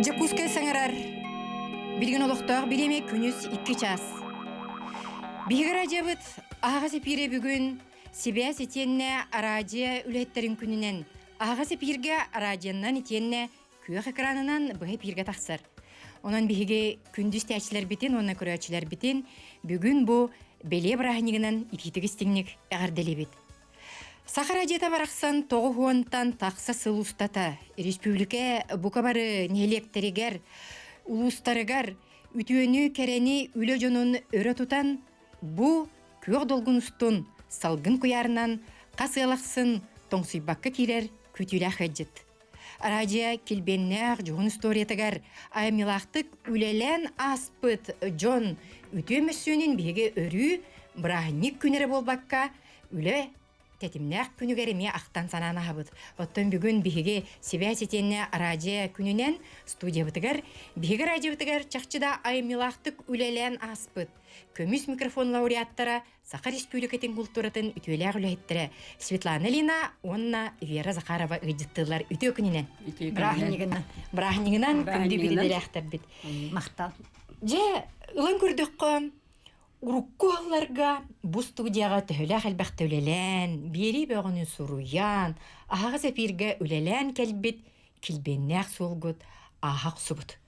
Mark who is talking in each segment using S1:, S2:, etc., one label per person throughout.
S1: Жакускай саңарар. Билген олықтар билеме күнүс 2 час. Бигер ажабыт ағасы пире бүгін себәс етенне арадия үлеттерін күнінен ағасы пирге арадияннан етенне күйек экранынан бұғы пирге тақсыр. Онан биге күндүс тәчілер бітін, онна көрәчілер бітін бүгін бұ беле бірағынығынан ипитігістігінік әғарделі бит. Сахара жета барақсан тоғы хуантан тақса сыл устата. Республика бұқабары нелектерігер, улустарыгар, үтіөні кәрені үлі жонын өрі тұтан, бұ көк долғын ұстын салғын көярынан қасығалақсын тоңсыйбаққа керер күтілі қаджет. Радия келбеннәғ жоғын историятығар аймилақтық үлелен аспыт жон үтіөміссөнін беге өрі бірағынник күнері болбаққа үлі тәтімнәқ күнігеріме ақтан сананы хабыт. Оттан бүгін бігеге себәс етенне радио күнінен студия бұтығар. Бігеге радио бұтығар чақчыда аймилақтық үлелен аспыт. Көміс микрофон лауреаттара Сахар Республикатын культуратын үтелер үлеттірі. Светлана Лина, онна Вера Захарова үдеттілер үте күнінен. Брахнигынан күнді бігеделі ақтар бит.
S2: Мақтал.
S1: Же, ұлан көрдік қом. Урукку алларга бу студияга төһөлө хәлбәхтә үлелән, бери бөгөнү суруян, ага сәпиргә үлелән кәлбит, килбеннәк сулгут, ахак субут.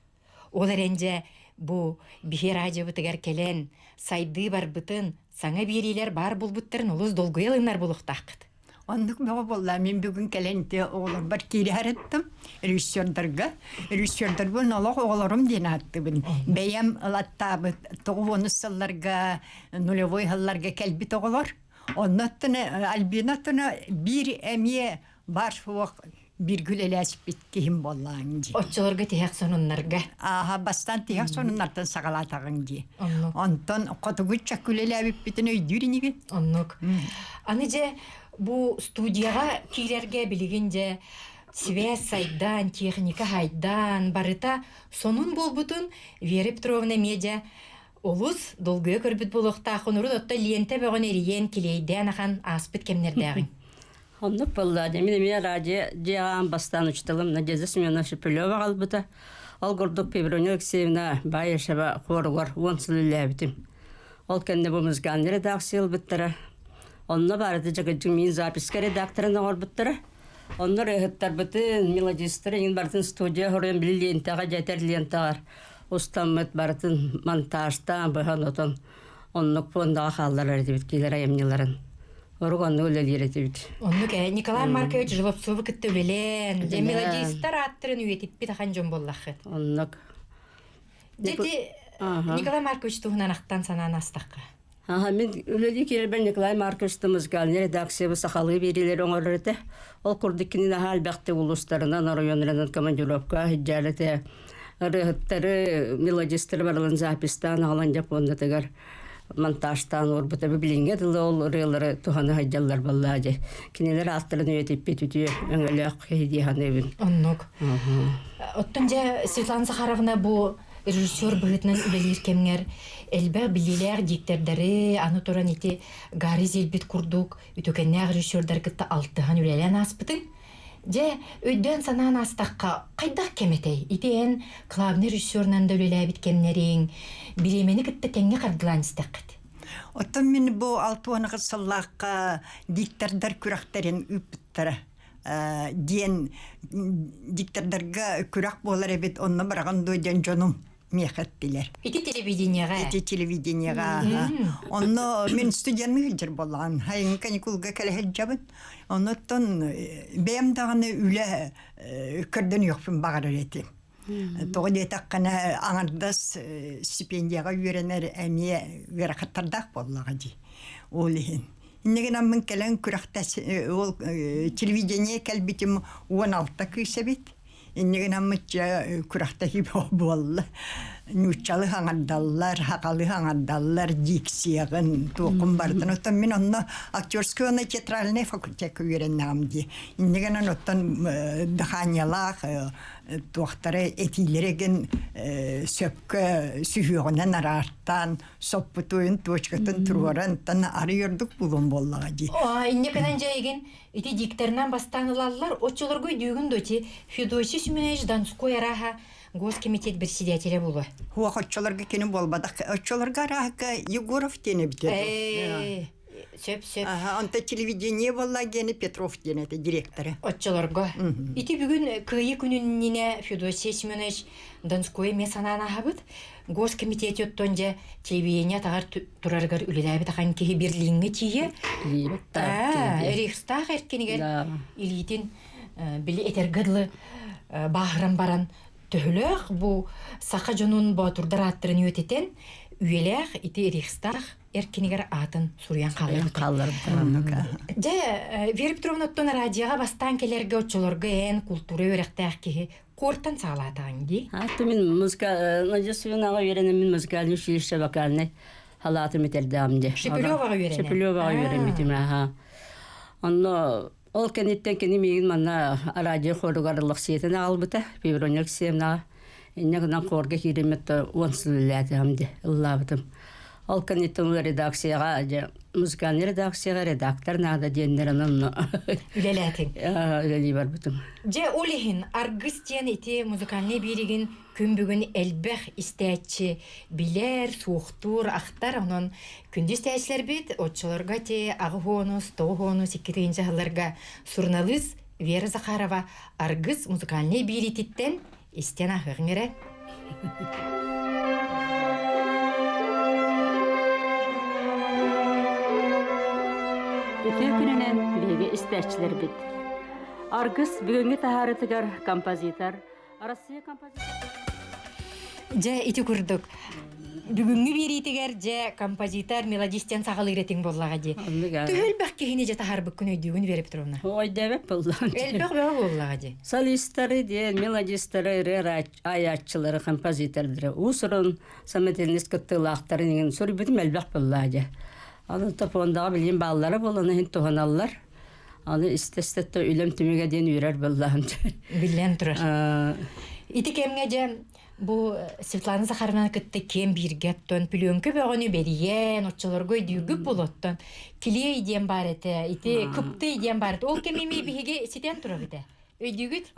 S1: Олар энҗе бу бихи радио битгәр кәлән, сайды бар битен, саңа бериләр бар булбуттырын улус долгыйлыннар булыктакыт.
S2: Ондық бағы болла, мен бүгін кәленте оғылар бар кейлі әреттім, режиссердар бұл налақ оғыларым ден атты бұл. Бәйім ұлаттабы тоғы сылларға, нулевой ғылларға кәлбет оғылар. Оннаттыны, Альбинаттыны бір әмие бар оқ bir gül eləsip bitkiyim bollanınca.
S1: Otçularga tiyaq sonunlarga.
S2: Aha, bastan tiyaq sonunlardan sağalatağınca. Ondan qotuğutça gül eləyip bitin öydürünüge.
S1: Onnuk. Anıca, bu studiyaga kirerge biligince Связь сайдан, техника хайдан, барыта сонун болбутун Вера Петровна медиа олус долгы көрбүт болуқта хонуру дотта лента бөгөн эриен килейден ахан аспыт кемнердагын.
S3: Оннук болла, мен радио жаған бастан учталым, Надежда Семеновна Шепелева қалбыта. Ол гордук Певроня Алексеевна байышаба қорғар, онсыл үләбітім. Ол кәнде бұмызған редакциялы бұттыра. Онна барды жағыджың мен записка редакторына орбыттыра. Онна рехеттар бұтын, мелодистері, ең бартын студия хорын білі лентаға жәтер лентағар. Устамыт бартын монтажтан бұған отын. Оннук пондаға қалдалар дебіт келер айымнеларын. Оруганны өлелер етебіт.
S1: Оннук Николай Маркович Жылопсовы күтті өлелен. Мелодистер аттырын үйетіп бітақан жон боллақыт.
S3: Оннук.
S1: Дети Николай Маркович туғынан ақтан санан астаққа.
S3: Мен өлелі керебен Николай Марковичті мұзгалны редакциябы сақалы берелер оңырырды. Ол күрдіккінін әлбәқті ұлыстарынан, районларынан командировка, хиджалеті, рыхыттары, мелодистері барылын запистан, ағалан жапондатығар. Монтажтан орбута билинге дылы ол рыйлары туханы хайджаллар баллади. Кинелер аттырын өйтіп бетүті өңілік хейдияны өбін.
S1: Оннук. Оттан же Светлана Захаровна бұ режиссер бұғытынан үлелер кемгер әлбә білелер диктердері аны туран еті гары зелбет күрдік үтөкеннәғ режиссердар кітті алтыған үлелен аспытын. Же өйден санан астаққа қайдақ кеметей? Итен клавны режиссернан да үлелі бит кемнерин биремени кітті тәңге қардылан істәққыт.
S2: Оттан мен бұл алтуанығы сыллаққа диктордар күрақтарын үпіттірі. Ден диктордарға күрақ болар әбет онына бараған дойден жоным мехеттілер.
S1: Ити телевиденияға?
S2: Ити телевиденияға. Онны мен студияны ғылжыр болған. Хайын каникулға кәлі жабын. Оннаттан бәйімдағаны үлі көрден жоқпын бағарыр етім. Тоғы детаққана аңардас стипендияға үйренер әме верақаттардақ боллаға де. Ол ең. Иннеген амын кәлін күрақта телевидение кәлбетім 16-та күйсәбет. Иннеген амын күрақта хип болды. нючалы хаңардаллар, хакалы хаңардаллар, диксиягын туқым бардын. Оттан мен онно актерский оны театральный факультет үйреннем ди. Иннеген оттан дыханиялах туақтары этилереген сөпкө сүйөгөнен арартан, соппутуын туочкатын туруаран тан арыйырдык булун боллага ди.
S1: Иннекенен жайген ити диктернан бастанылалар, отчолоргой дүйгін доти Федосий Семенович Донской араха Госкомитет председателя булу.
S2: Хуак отчолорга кені болбадак. Отчолорга араха Егоров тені бітеді.
S1: Сөп.
S2: Онта телевидение болла гені Петров тені, это директоры.
S1: Отчолорга. Ити бүгін күйі күнініне Федосий Семенович Донской месанана хабыт. Госкомитет өттонже телевидение тағар тураргар үлеләбі таған кеге берлингі тие. Рейхстаг әркенігер илитин білі этергідлі бағырын баран төхіліғ бұ сақа жонун батурдар аттырын өтетен үйеләғ ити Рейхстаг әркенігер атын Сурьян қалыр. Вера Петровна оттон радиоға бастан келерге отчолорға ән культура өріқтәқ кеге Кортан сағалатаған ди?
S3: Мен музыка, Надежда үйренем, мен музыкальный училище вокальный халатым етердамды.
S1: Шепелеваға үйренем?
S3: Шепелеваға үйренем, аха. Онно, ол кенеттен кені меген манна радио хорығарылық сетіні албыта, Певронек семна, иннегінен қорға кереметті онсылылады амды, ұллабытым. Ол кенеттен редакцияға, музыкальный редакцияға редактор нағда денлерінің
S1: үлеләтің.
S3: Үлелей бар бұтым.
S1: Же олихин аргыс тен ити музыкальный береген күн бүгін әлбәқ істәтші билер, суықтур, ақтар, онын күндіз тәйсілер бет, отчыларға те ағы хонус, тоғы хонус, екетігінші ғыларға сурналыз Вера Захарова аргыс музыкальный берететтен істен ағығыңыры.
S3: Өтө күнінен беге істәтчілер бит. Аргыс бүгінгі тахарытыгар композитор, Россия композитор.
S1: Же ити күрдік. Бүгінгі беретігер же композитор, мелодистен сағалы ретің боллаға де. Түхіл бәқ кейіне же тахар бүккін өйдігін Вера Петровна.
S3: Ой, дәбек боллаға де.
S1: Әлбәқ бәқ боллаға де.
S3: Солистары де, мелодистары, аятчылары, композитордары. Усырын, саметеліс күттілақтары деген сөрі бітім әлбәқ боллаға де. Аны топондағы білген балалары боланы хен тоғаналар. Аны істестетті үлем түмеге ден үйрер боллағын.
S1: Білен тұрар. Ити кемге же бұл Светлана Захаровна күтті кем бергеттон, пүлөнкі бәғыны бериен, отчыларгой дүйгіп болоттон. Киле иден бар еті, ити күпті иден бар еті. Ол кемеме бігеге сетен тұрар еті. Өйдігіт?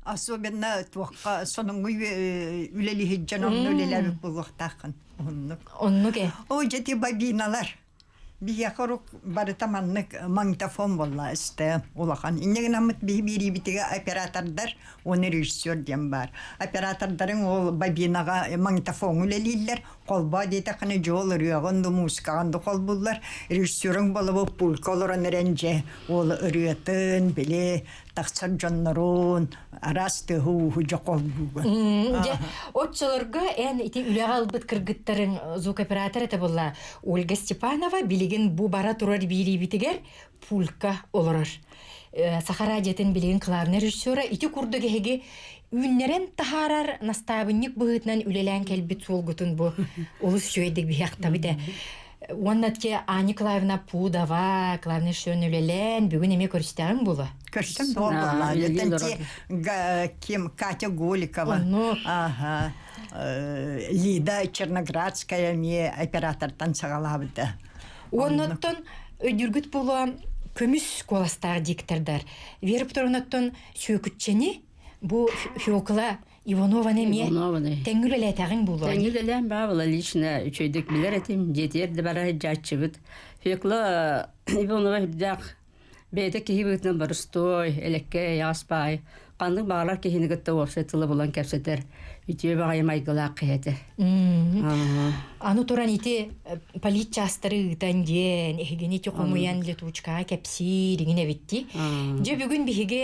S2: Особенно туаққа соның үлелі хиджан оның үлеләбі болуқтақын.
S1: Оннуке?
S2: О, жеті бабиналар. Бия хорук барытаманнык магнитофон болла істі олақан. Иннеген амыт бейбері бітіге оператордар, оны режиссер дем бар. Оператордарын ол бабинаға магнитофон үлелейлер, қолба дейті қаны жол үріғынды музыкағанды қол бұллар. Режиссерің болы бұл пулька олырын әренже, ол үріғетін, біле, тақсыр жонларын, арасты ху жоқол бұғы.
S1: Отчыларға ән ити үліға албыт кіргіттарын звукоператор әті болла. Ольга Степанова білеген бұ бара тұрар бейрей бітігер пулька олырыр. Сахара жетін білеген клавный режиссера ити күрді кеге үннерен тахарар настабынник бұғытынан үлелән кәлбет солғытын бұ олыс шөйдік бияқта біде. Оннатке Ани Клавна Пудова, клавный шön үлелән бүгін еме көрістәғын бұлы.
S2: Көрістім болла. Кем Катя Голикова. Лида Черноградская ме оператортан сағалабыды.
S1: Оннаттан өйдіргіт болу көміс коластағы диктордар. Вера Петровнаттан сүйкүтчені бұл Феокла Иванованы ме тәңгіл әләтәғын болу.
S3: Тәңгіл әлән бағыла лично үчөйдік білер әтім, жетерді бара жатшы бұд. Феокла Иванова хүддәқ бәйді кейі бұғытынан барыстой, әлекке, яғаспай. Қандың бағалар кейіні күтті опсетілі болан кәпсетер. Үтіе бағайым айгылақ қияты.
S1: Аны туран ити политчастары ұтанген, әхеген ити қомуян летучкаға кәпсі деген әвітті. Же бүгін бігі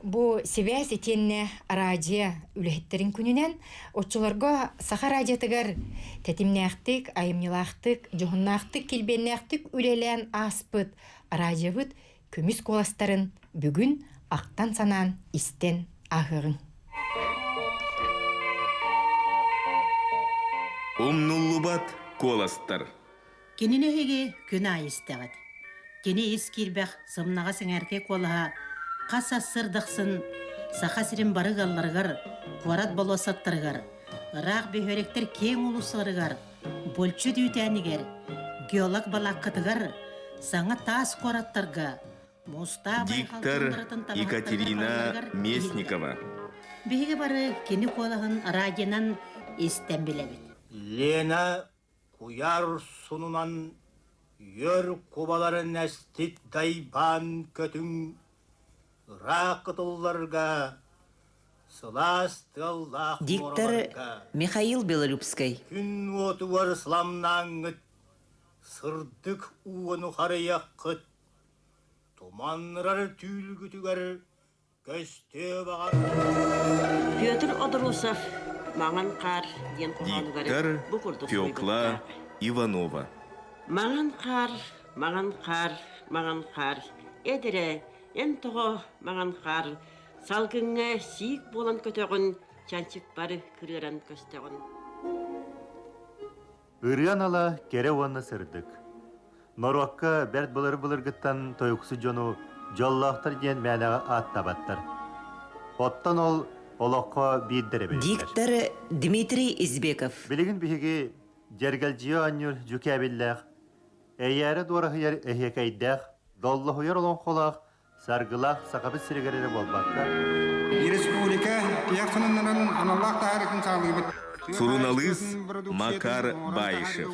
S1: бұл себәс етенне радио үләхеттерін күнінен отчыларға сақа радиотығар тәтімнәқтік, айымнелақтық, жоғыннақтық, келбеннәқтік үлелән аспыт радиовыт көміс коластарын бүгін ақтан санан истен ағығын.
S4: Умнуллубат коластар.
S5: Кенинеһиги күн айыстағыд. Кені ескербәқ сымнаға сіңәрке қолыға қаса сырдықсын сақа сірін барыгалларғар, қуарат болосаттырғар, рақ бөхеректер кең ұлысырғар, болчу дүйтәнігер, геолог балаққытығар, саңа тас қораттарға,
S4: Диктор Екатерина Местникова.
S5: Беге бары кені қолығын радиянан естен білебет.
S6: Лена куяр сунунан йөр кубаларын әстит дайбан көтің рақытылларға сыластыллақ
S7: Диктор Михаил Белолюбский.
S6: Күн отуар сламнаңыт сырдық уыны қараяққыт туманрар түйілгітігер көсте бағар.
S8: Петр Одрусов, маған қар, ден
S4: Диктор Фёкла Иванова.
S8: Маған қар, Эдере, ен тоғы маған қар, салгыңа сиік болан көтеғін, чанчик бары күререн көстеғін.
S9: Үрген ала кере оны сырдық. Норуаққа бәрт бұлыр-бұлырғыттан тойықсы жону жоллақтар ден мәнеға аттабаттар. Оттан ол олаққа бейддері бейдер.
S7: Диктор Дмитрий Избеков.
S9: Білігін бігі жергәлжио аннюр жүкәбілләқ, әйәрі дуарахыяр әйекәйдәқ, доллахуяр олон қолақ, саргылақ, сақабы сірігерері болбаққа.
S10: Республика тияқсынынан аналлақ тағарықын сағылығыбыт.
S4: Суруналыс Макар Баишев.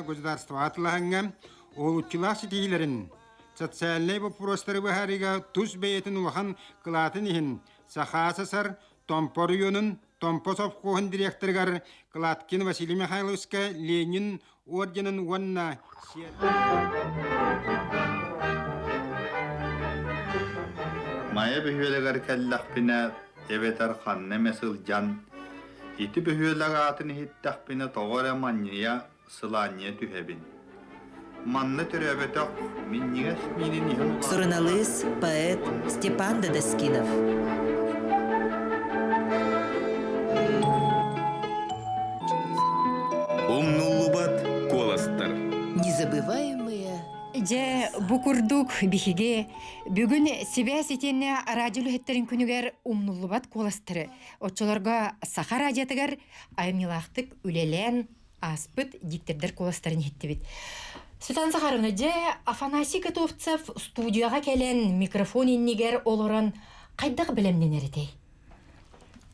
S10: Государство атлаханга олуччулақ сетейлерін социальный вопростары бахарига туз бейетін уахан кылатын ихин сахасасар Томпор юнын Томпосов кохан директоргар Кылаткин Василий Михайловска Ленин орденын уанна
S11: Мая бөхөлегер кәлләқпіне эветер ханны месыл жан. Ити бөхөлеге атын хиттәқпіне тоғыра манния сылания түхебин. Манны түрәбетақ min niges minin ihun.
S7: Сурналыс, поэт Степан Дедоскинов.
S4: Умнуллубат коластар.
S7: Незабываемые.
S1: Же букурдук бихиге бүгүн себя сетенне радиолу хеттерин күнүгер умнуллубат коластыры. Очолорга саха радиатыгар аймилактык үлелен аспыт диктердер коластарын хеттебит. Светлана Захаровна, же Афанасий Котовцев студияга келен микрофон иннигер олорон кайдак билемненеритей?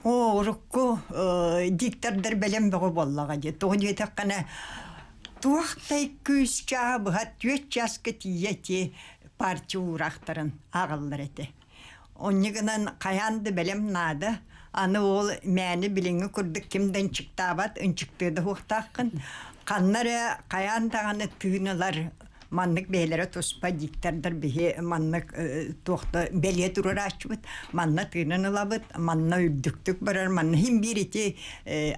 S2: Урукку диктордер белем бөгө боллага же. Тоғы жетеккана туақтай күз чабы хат жаскы тиети партия урақтарын ағылдар еті. Оннигынан қаянды белем нады. Аны ол мәні біліңі күрдік кімден чықтабат, үнчіктеді хуқтаққын. Қаннары қаяндағаны түйінілер маннык бейлері тұспа диктордар бейе маннык тоқты беле тұрыр ашыбыт, манна түйінілабыт, манна үрдіктік барар, манна хим бір еті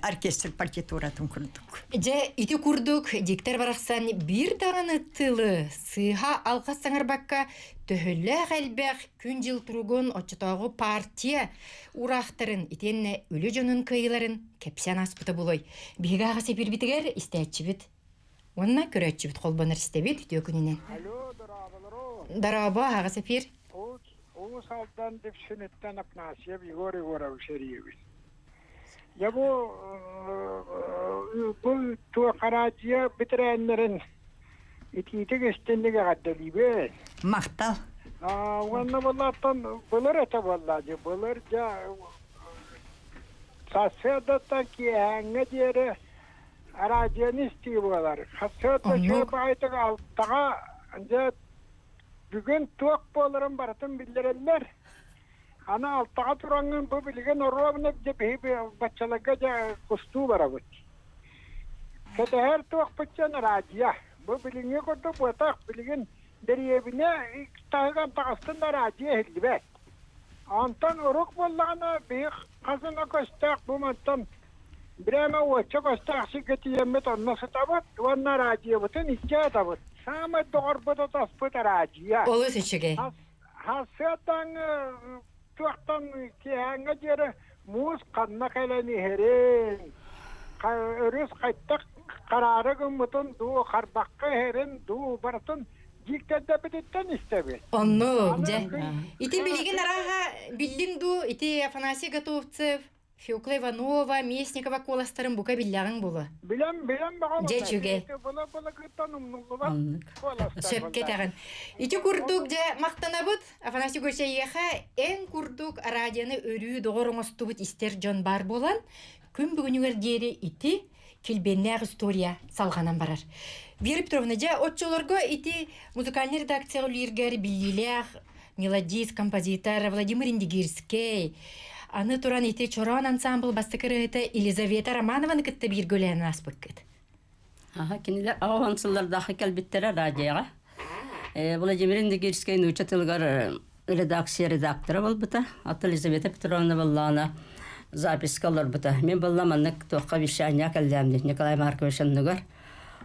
S2: оркестр партитуратын күрдік.
S1: Же ити күрдік диктор барақсан бір дағаны тылы сыға алқасаңар баққа төхілі ғалбәқ күн жыл тұрғын отчытағы партия урақтарын итенне үлі жонын кайыларын кепсен аспыты болой. Беге ағасы бір бітігер істәтчі бит. Онна көрәтчі бит қолбаныр істебет үтіо күнінен.
S12: Алло, дарабаларо.
S1: Дараба ағасы пер.
S12: Оғыз алдан деп сүнеттен Апнасия Егор Егорович Шариевич. Я бұл туақарадия бітірәнлерін ититік істендіге ғаддалибе.
S2: Мақтал.
S12: Онна болаттан бұлыр әті болады. Бұлыр жа сасыдаттан кейәңі дері радионисти болар. Хасыдда жөп айтық алттаға бүгін туақ болырын баратын білдірелер. Ана алттаға тұраңын бұл білген оровны деп бачалыға жа құсту бара бұд. Кәді әр туақ бұтчан радио. Бұл біліңе көрді бұтақ білген дәребіне тағыған тағыстында радио хелді бәт. Антан ұрық болағына бейік қазына көстақ бұмантан Брема очо костакси кетиемет оннасы табыт, онна радио бутын икке табыт. Самы дорбыда таспыт радио.
S1: Олыс ішіге?
S12: Хасыдан туақтан кейәңі жері муыз қанна кәләні херен. Өріс қайттақ kararı gımbıtın du karbakka herin du baratın jikterde biditten istebe.
S1: Онну, же. Ити билигин араға биллин ду, ити Афанасий Готовцев, Феокла Иванова, Местникова коластарын бука биллягын болу.
S12: Bilem bakalım.
S1: Же чуге.
S12: Bula gıtanım nullular.
S1: Сөпке тағын. Ити курдук же мақтанабыт, Афанасий Гошайеха, эн курдук радияны өрүү доғырыңыстубыт истер жон бар болан, күн бүгінігер дері ити келбеннәғ история салғанан барар. Беріп тұрғыны же, отчолорго ити музыкальный редакция үлергер биллилях, мелодист, композитор Владимир Индигирский, аны туран ити чорон ансамбл бастыкырыты Елизавета Романованы кітті бір гөләні аспықкет.
S3: Кинилер авансыллардағы кәлбеттері радияға. Владимир Индигирский нучатылғар редакторы бол бұта. Аты Елизавета Петровна боллағына запись қалар бұта. Мен болламаннық тоққа вещания кәлдәмді. Николай Маркович анныгар.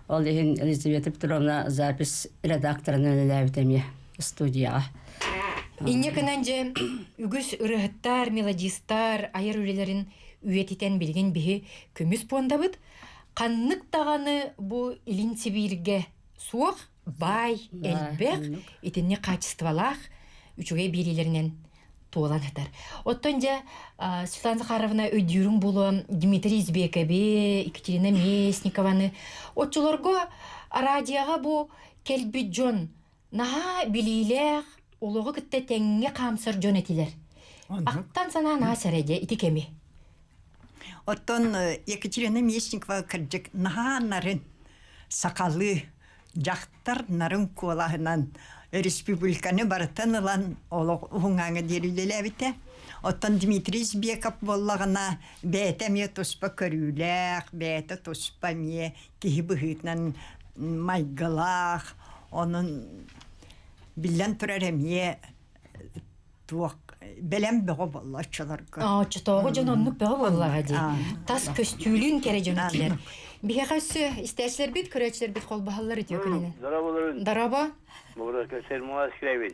S3: Ол ехін Елизавета Петровна запись редакторының өләбітеме студияға.
S1: Инне кынан же үгіс ұрығыттар, мелодистар, айыр өлелерін үйететен білген бігі көміс пондабыд. Қаннық тағаны бұл илин Сибирге суық, бай, әлбәқ, етінне качествалақ, үчіге берелерінен туылан әтір. Оттан же Светлана Захаровна өйдерін болу Дмитрий Избекове, Екатерина Местникованы. Отчыларға радияға бұл кәлбі жон, наға білейләқ, олығы күтті тәңге қамсыр жон әтілер. Ақтан сана наға сәрәде, ити кәме.
S2: Оттон Екатерина Местникова кірдік наға нарын сақалы жақтар нарын колағынан республиканы барытын ұлан оңаңы дерілелі әбіті. Оттон Дмитрий Избеков боллағына бәйті ме тұспа көріләқ, бәйті тұспа ме кейі бұғытынан майғылақ, оның білен тұрар әме туақ Белем бәғы болла чыларға.
S1: Чытауғы жон оннық бәғы боллаға дей. Тас көстүүлін кәрі жон етілер. Біге қасы істәшілер бет, көрәчілер бет қол бағалар өте өкінені. Дараба?
S13: Бұғыра көсер мұға скірәйбен.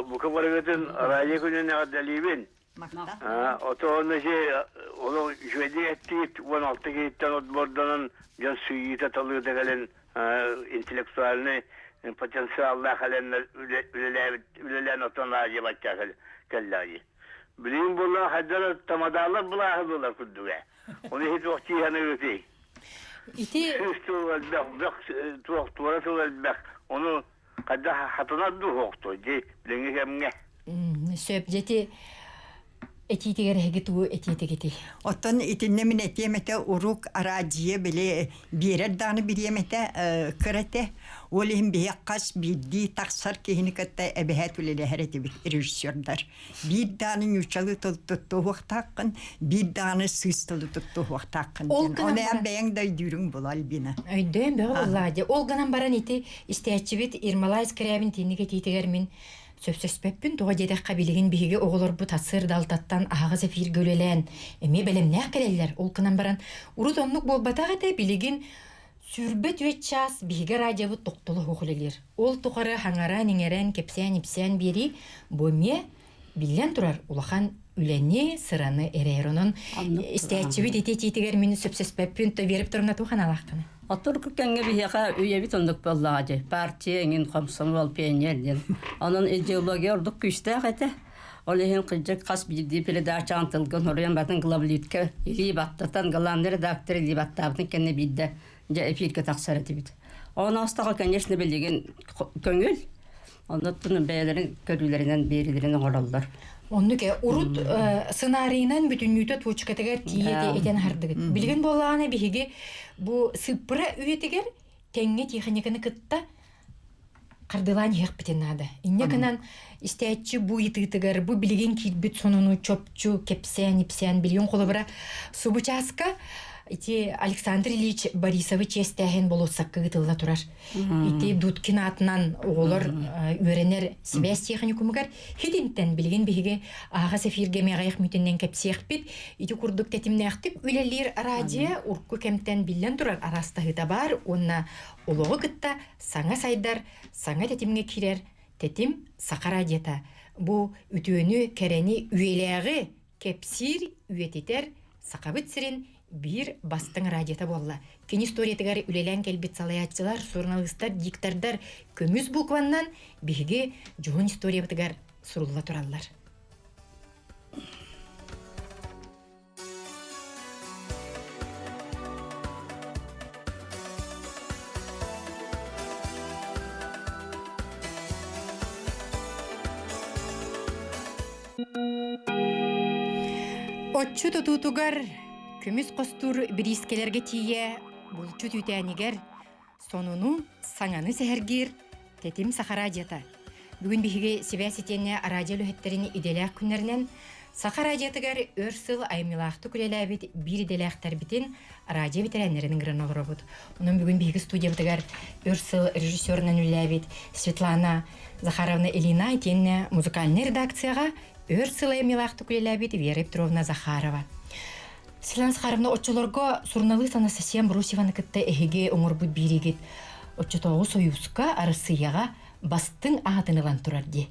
S13: Бұқы барығытын радио күніне ғаддалейбен. Оты оны же, оны жөйді әттейт, 16 кейттен отборданын жон сүйейті талығы дәгәлін интеллектуалыны потенциалла халеннер үлелен отонлар жебатча кәлләйі. Білейін бұлла хаддары тамадалы бұлағы бұлар күрдіге. Оны хет оқтияны өтей. Сөз туғыр бәқ. Оны қадда хатынады оқты. Біліңі кәмге.
S1: Сөп жеті этитигер хегиту этитигити.
S2: Оттон итиннемин этемете урук арадие биле биредданы биремете кырете. Олим бияққас бидди тақсар кехиникатта әбәхәт үлелі әрәті режиссердар. Бидданы нүчалы тұтту уақтаққын, бидданы сыстылы тұтту уақтаққын. Оны әбәйін дай дүрің бұл албина.
S1: Өйден бәғі Алладе. Ол ғанан баран еті істәтчібет Ирмалай скірәбін тенеге тейтігермен сөпсөспеппін тоға дедек қабилеген бігі оғылыр бұ тасыр далтаттан ағыз әфир көлелән. Әме бәлем нәқ кәрелер. Ол ғанан баран ұрут онлық болбатағы да білеген Сүрбет өт час биге радио тоқтылы хоқылелер. Ол тұқары хаңара неңерен кепсән бери, бөме билен тұрар улахан үлене сыраны әрейронын істәтчібі дете-тетігер мені сөпсеспәппін веріп тұрымна туған алақтыны.
S3: Отыр күккенге бихеға үйебі тұндық боллағады. Партия, еңін комсомол пионерден. Onun идеология ордық күшті әқеті. Ол ең қыджық қас білді передача антылғын орыян батын главлитке или баттатан голландыр редактор или баттабытын кәне білді. Эфирге тақсар етібіді. Оны астаға, конечно, білеген көңіл, оны тұның бәйлерін, көрілерінен, берілерінен оралдар.
S1: Оны ке, ұрут сценарийынан бүтіннүйті туочкатығар тиеде етен хардығын. Білген болағына бігеге бұл сыпыра үйетігер тәңге техниканы кытта қардылан еқ бітен ады. Инне кынан істәтчі бұл етігітігер, бұл білген кейтбіт сонуну чопчу, кепсән, білген қолы бұра субычаска Ити Александр Ильич Борисович естәген болуысақ көгітілді тұрар. Ити Дудкин атынан оғылыр өренер себәс техникумығар. Хединттен білген бейге аға сәфирге меғайық мүтіннен кәпсеқ бет. Ити күрдік тәтімні ақтып, өлелер радио ұрқы кәмттен білден тұрар арастағыда бар. Онна олығы күтті саңа сайдар, саңа тәтімге керер. Тәтім сақа радиота. Бұ үтіөні кәрәні үйеләғі кәпсир үйететер сақабыт сірін бир бастың радиота болла. Кини историятыгар үлелен келбит салаятчылар, журналисттар, диктардар көмүс букваннан биһиги жугун историятыгар сурулла тураллар. Отчу тутугар көмүс костур бирискелерге тие булчу түтәнигер сонуну саңаны сәһәргир тетим сахарадията. Бүгүн биһиге связь итенне радио лөһеттерини иделәк күннәрнән сахарадиятыгар өрсыл аймылақты күлеләбит бир иделәктәр битин радио ветераннарының гран олробут. Онун бүгүн биһиге студиябытыгар өрсыл режиссернан үләбит Светлана Захаровна Элина итенне музыкальный редакцияга өрсыл аймылақты күлеләбит Вера Петровна Захарова. Светлана Захаровна отчолорго журналистана совсем Брусеваны кытта эһиге оңорбут биригит. Отчотогу союзка арысыяга бастың ағатынылан турар де.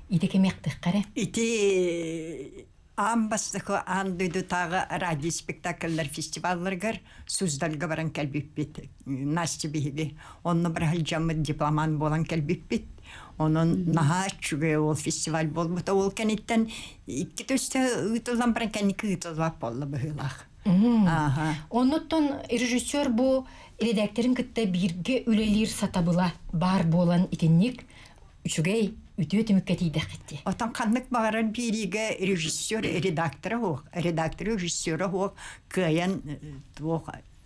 S1: Идеке мектық қаре?
S2: Ити бастықы андыды тағы радио спектакльлар фестивалларгар Суздалга баран кәлбіппет. Насти биһиги. Онны бір хәлжамы дипломан болан кәлбіппет. Onun naha çüge ol festival bolmuta ol kenitten iki töste ıtıldan baran keniki ıtılap bolla bıhılaq.
S1: Onuttan rejissör bu redaktörün kıtta birge ülelir satabıla bar bolan itinnik üçügey ütü ötümükketi deqitti.
S2: Otan kanlık bağıran birige rejissör redaktörü hoq, redaktörü rejissörü hoq kıyan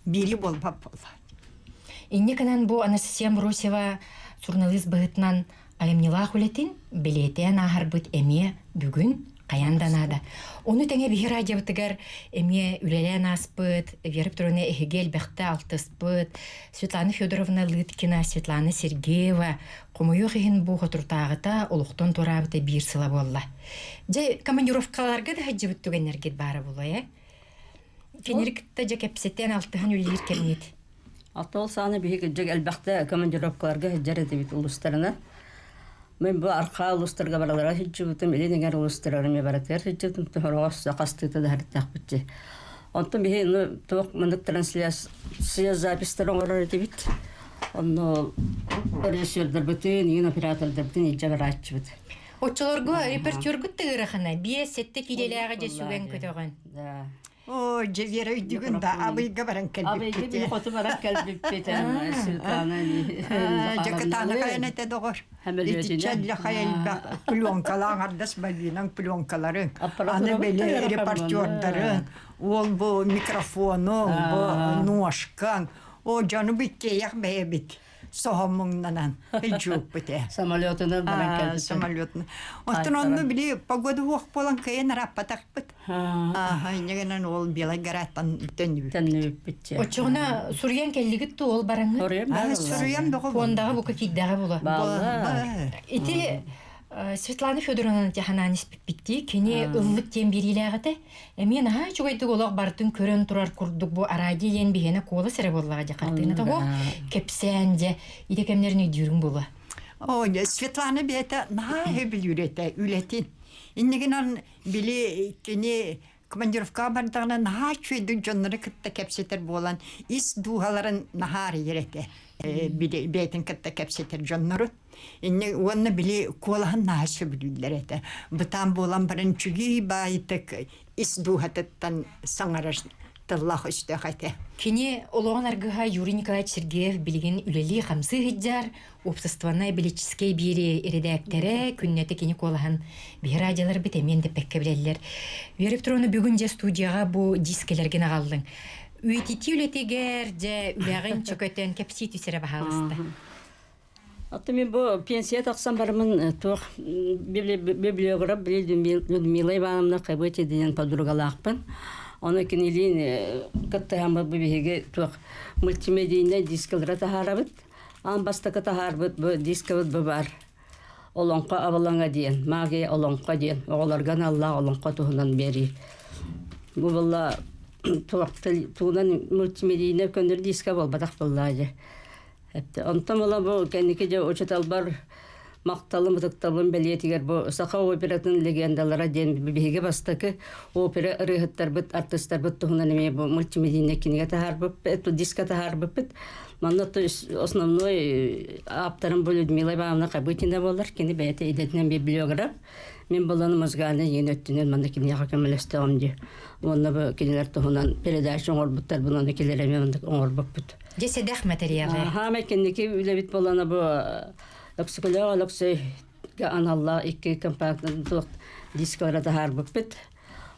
S2: biri bolbap bolla.
S1: İnne kanan bu Anastasия Брусева журналист быһытынан Алемнила хүлетин билетен ахарбыт эме бүгүн каянданада. Оны теңе бихи радиобытыгар эме үлелен аспыт, Вера Петровна эхигел бехте алтыспыт, Светлана Федоровна Лыткина, Светлана Сергеева, кумуюх ихин бу хотуртагыта олуқтон турабыта бир сыла болла. Же командировкаларга да хаджыбыт түгеннергет бары болла, я? Фенерикта же кепсеттен алтыхан үлелер кемнет.
S3: Атол саны бихи жек әлбәқті командировкаларга жареті бит улустарына. Мен bu arka uluslarga baralara hiccutum, elinigar uluslararıma baratır hiccutum, tuhoroğuz saqastıqta da harıttaq bitti. Ondan bihi tuğuk mındık transляция запистерін орarıdı bit. Onu rejissörler bütün, yine operatörler bütün icabı rahatçı bit.
S1: Otçolorgo repertörgüt tığıraqına, biye sette kilelere de sügen kötüğün.
S2: O Cevira üydüğün de abıyga baran kəlbippeті.
S3: Abıyga bir xotu baran kəlbippeті. Sültana
S2: Cakıtana kayanete doğur. İtiçədlə xayalba plyonkalar, ardas balbinan plyonkaların. Anı belə reportörlərin, ol bu mikrofonun, bu noşkan. O canı bitkeyək bəyə bit. Soğumundan hiccup bite.
S3: Самолетuna baran kəlbippeті.
S2: Самолетuna. Otun onu bili pagodu hoq bolan kayan rapatak bit. Негенен ол белай гараттан
S3: төнүп битче.
S1: Очуна сурьян келлигит ол бараңы.
S2: Сурьян дого.
S1: Фондагы бу кифиддагы була. Ити Светлана Федоровна тахананис битти. Кини ыллык тем берилегете. Мен ха чугайдык олак бартын көрөн турар курдук бу арадиен бихене кола сере боллага жакартыны того. Кепсенде идекемнерин дюрүн була.
S2: О, Светлана бете на хебилюрете үлетин. İnneginan bili kini komandировка bardağına naha çöydük canları kıtta kepseter bolan is duhaların nahar yerete bili beytin kıtta kepseter canları. İnne onu bili kolahan naha söbülüler ete. Bıtan bolan barın çügi baytık is duhatıttan sangarar tıllah üstü hate.
S1: Kini олоған аргыға Юрий Николаевич Сергеев билген үлели хамсы хиджар, обществоной билической бири редакторы күннеті кини колахан бир радиолар бітемен де пәкке білелер. Вера Петровна бүгін же студияға бұ дискелерген ағалдың. Үйтеті үлетегер же үләғын чөкөтен кепси түсері бағалысты.
S3: Атты мен бұл пенсия тақсам барымын тоқ библиограф Людмила Ивановна Қайбөте деген подругалақпын. Оны кенелин каттаямы бігеге тоқ мультимедийный дискалра тахарабыт. Ан бастықы тахарбыт бұл дискавыт бұл бар. Олонқа авалаңа дейін, магия олонқа дейін. Оғыларған Алла олонқа туғынан бері. Бұл бұлла туғынан мультимедийный көндір диска бол, батақ бұлла. Онтан ола бұл кәнеке де очетал бар макталым тыкталым белетигер бу саха оператын легендалара ден биге бастакы опера рыгыттар бит артисттар бит тугунан эме бу мультимедийный кинеге тахарбып эту диска тахарбып манна то основной аптарым бу Людмила Ивановна Кабытина болар кини бете идетнен библиограф мен боланы музыканы енөттүнөн манда кинеге көмөлөстөм ди онна бу кинелер тугунан передача оңорбуттар бунан келереме мында оңорбуппут
S1: Жеседах материалы.
S3: Ха мекенники үлебит боланы бу Локсой аналла икки компактный дискалара тахарбыппыт.